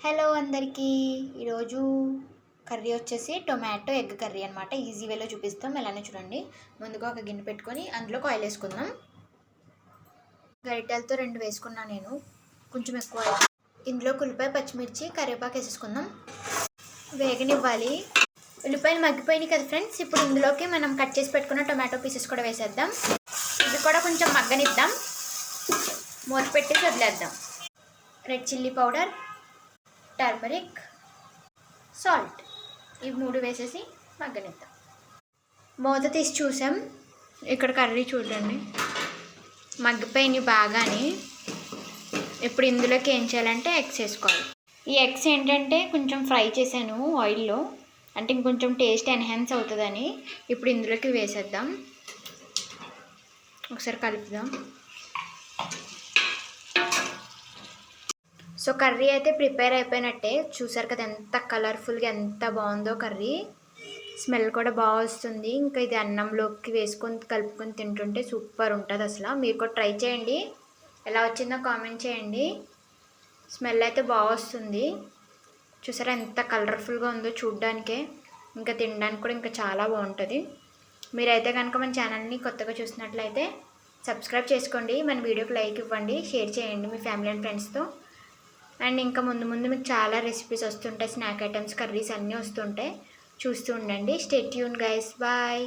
Hello అందరికీ. ఈరోజు curry వచ్చేసి టొమాటో ఎగ్ కర్రీ అనమాట. ఈజీ వేలో చూపిస్తాం, ఎలానే చూడండి. ముందుగా ఒక గిన్నె పెట్టుకొని అందులో ఆయిల్ వేసుకుందాం. గరిటెలతో 2 వేసుకున్నాను నేను, కొంచెం ఎక్కువ. ఇందులో ఉల్లిపాయ, పచ్చిమిర్చి, కరివేపాకు వేసేసుకుందాం. వేగనివ్వాలి. ఉల్లిపాయలు మగ్గిపోయినాయి కదా ఫ్రెండ్స్. ఇప్పుడు ఇందులోకి మనం కట్ చేసి పెట్టుకున్న టొమాటో పీసెస్ కూడా వేసేద్దాం. ఇది కూడా కొంచెం మగ్గనిద్దాం. మూత పెట్టి వదిలేద్దాం. Red chilli powder, turmeric, salt, ఇవి 3 వేసేసి మగ్గనిద్దాం. మూత తీసి చూసాం. ఇక్కడ కర్రీ చూడండి, మగ్గిపోయినాయి బాగానే. ఇప్పుడు ఇందులోకి ఏం చేయాలంటే ఎగ్స్ వేసుకోవాలి. ఈ ఎగ్స్ ఏంటంటే కొంచెం ఫ్రై చేశాను ఆయిల్లో, అంటే ఇంకొంచెం టేస్ట్ ఎన్హాన్స్ అవుతుందని. ఇప్పుడు ఇందులోకి వేసేద్దాం. ఒకసారి కలుపుదాం. సో కర్రీ అయితే ప్రిపేర్ అయిపోయినట్టే. చూసారు కదా ఎంత కలర్ఫుల్గా, ఎంత బాగుందో కర్రీ. స్మెల్ కూడా బాగా వస్తుంది. ఇంకా ఇది అన్నంలోకి వేసుకొని కలుపుకొని తింటుంటే సూపర్ ఉంటుంది అసలు. మీరు కూడా ట్రై చేయండి, ఎలా వచ్చిందో కామెంట్ చేయండి. స్మెల్ అయితే బాగా వస్తుంది. చూసారా ఎంత కలర్ఫుల్గా ఉందో చూడ్డానికే, ఇంకా తినడానికి కూడా ఇంకా చాలా బాగుంటుంది. మీరైతే కనుక మన ఛానల్ని కొత్తగా చూసినట్లయితే సబ్స్క్రైబ్ చేసుకోండి, మన వీడియోకి లైక్ ఇవ్వండి, షేర్ చేయండి మీ ఫ్యామిలీ అండ్ ఫ్రెండ్స్తో. అండ్ ఇంకా ముందు మీకు చాలా రెసిపీస్ వస్తుంటాయి, స్నాక్ ఐటమ్స్, కర్రీస్ అన్నీ వస్తుంటాయి. చూస్తూ ఉండండి. Stay tune guys, bye.